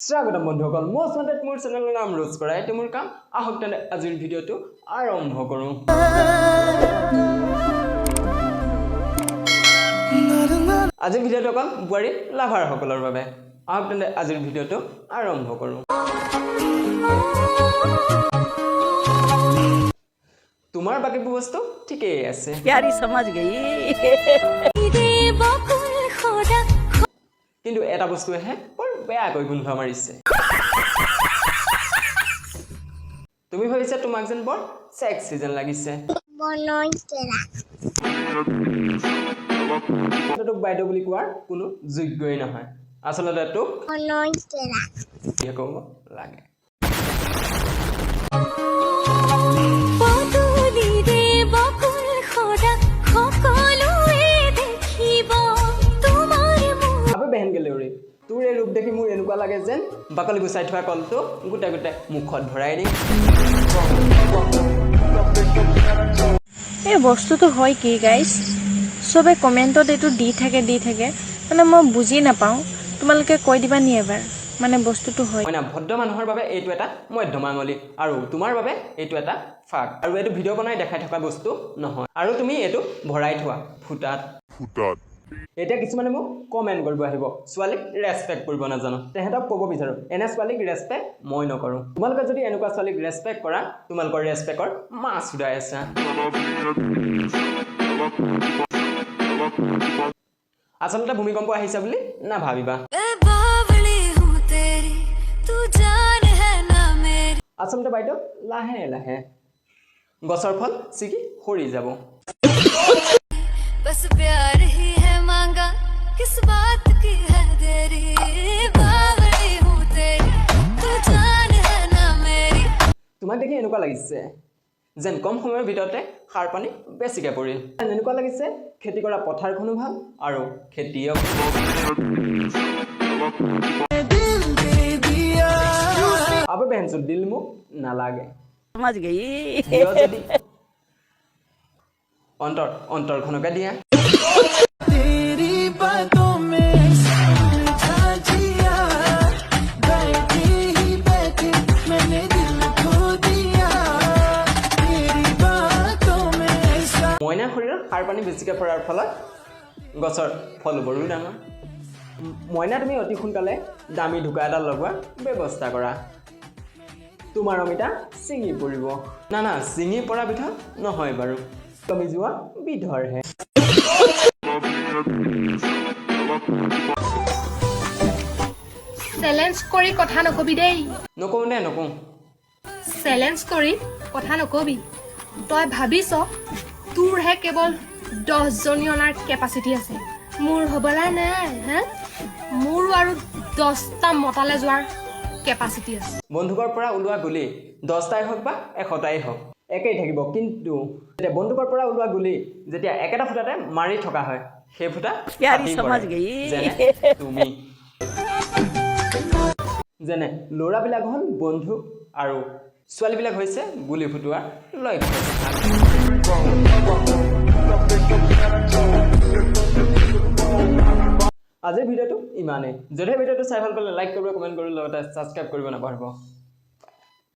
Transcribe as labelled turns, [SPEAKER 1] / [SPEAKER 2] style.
[SPEAKER 1] স্বাগতম বন্ধুসকল most wanted মোৰ চেনেলৰ নাম ৰোজ কৰা এটো মোৰ কাম আহক তেনে আজিৰ ভিডিঅটো আৰম্ভ কৰোঁ আজিৰ ভিডিঅটো কল বুৱাৰী লাভাৰ সকলৰ বাবে আহক তেনে আজিৰ ভিডিঅটো আৰম্ভ কৰোঁ তোমাৰ বাকি বস্তু ঠিকই আছে
[SPEAKER 2] प्यारी समझ गई
[SPEAKER 1] কিন্তু এটা বস্তু হে বৰ বেয়া কৈ গুণ মাৰিছে তুমি ভাবিছা তোমাক যেন বৰ সেক্সি যেন লাগিছে তোক বাইদেউ বুলি কোৱাৰ কোনো যোগ্যই নহয় আসলতে তোক কি ক'ব লাগে তোৰ এই ৰূপ দেখি মোৰ এনেকুৱা লাগে যেন বাকলি গুচাই থোৱা কলটো গোটা গোটা মুখত ভৰাই দি
[SPEAKER 3] এই বস্তুটো হয় কি গাইস সবে কমেন্টত এটো দি থাকে মানে মই বুজি নাপাও তোমালোকে কৈ দিবা নি এবাৰ মানে বস্তুটো হয়
[SPEAKER 1] মানে ভদ্ৰ মানুহৰ বাবে এইটো এটা মধ্যম আঙুলি আৰু তোমাৰ বাবে এইটো এটা ফাক আৰু এইটো ভিডিও বনাই দেখাই থকা বস্তু নহয় আৰু তুমি এইটো ভৰাই থোৱা ফুটাত এটা কিছুমানে মোক কমেন্ট কৰিব আহিব ছোৱালীক ৰেসপেক্ট কৰিব নাজানো তেহেতক ক'ব বিচাৰো এনে ছোৱালীক ৰেসপেক্ট মই নকৰো তোমালোকে যদি এনেকুৱা ছোৱালীক ৰেসপেক্ট কৰা তোমালোকৰ ৰেসপেক্টৰ মাছ উৰাই আছে আসলতে ভূমিকম্প আহিছে বুলি না ভাবিবা আসলতে বাইদেউ লাহে লাহে গছৰ ফল ছিগি সৰি যাব
[SPEAKER 4] बस प्यार ही है मांगा किस बात की है देरी बावली हूँ तेरी तू जान है ना मेरी
[SPEAKER 1] তোমাক দেখি এনেকুৱা লাগিছে যেন কম সময়ৰ ভিতৰতে সাৰ পানী বেছিকৈ পৰিল এনেকুৱা লাগিছে খেতি কৰা পথাৰখনো ভাল আৰু খেতিয়ক আবে বেঞ্চো দিল মোক নালাগে
[SPEAKER 2] समझ गई
[SPEAKER 1] অন্তৰখনকে দিয়া মইনা শৰীৰত সাৰ পানী বেছিকৈ পৰাৰ ফলত গছৰ ফলবোৰো ডাঙৰ মইনা তুমি অতি সোনকালে দামী ঢুকা এডাল লগোৱাৰ ব্যৱস্থা কৰা তোমাৰ অমিতা চিঙি পৰিব না চিঙি পৰা বিধ নহয় বাৰু কমি যোৱা বিধৰহে
[SPEAKER 5] চ্যালেঞ্জ কৰি কথা নকবি দেই
[SPEAKER 1] নকওঁ
[SPEAKER 5] চ্যালেঞ্জ কৰি কথা নকবি তই ভাবিছ তোৰহে কেৱল 10 জনী অনাৰ কেপাচিটি আছে মোৰ হবলা নাই হা মোৰ আৰু 10টা মতালে যোৱাৰ কেপাচিটি আছে
[SPEAKER 1] বন্ধুকৰ পৰা ওলোৱা গুলি 10টাই হওক বা 100টাই হওক একেই থাকিব কিন্তু যেতিয়া বন্ধুকৰ পৰা ওলোৱা গুলি যেতিয়া একেটা ফুটাতে মাৰি থকা হয় সেই ফুটা
[SPEAKER 2] प्यारी समझ गई
[SPEAKER 1] তুমি যেনে ল'ৰাবিলাক হ'ল বন্ধু আৰু ছোৱালীবিলাক হৈছে গুলি ফুটোৱাৰ লক্ষ্য আজিৰ ভিডিঅ'টো ইমানেই যদি ভিডিঅ'টো চাই ভাল পালে লাইক কৰিব কমেণ্ট কৰিব লগতে ছাবস্ক্ৰাইব কৰিব নাপাহৰিব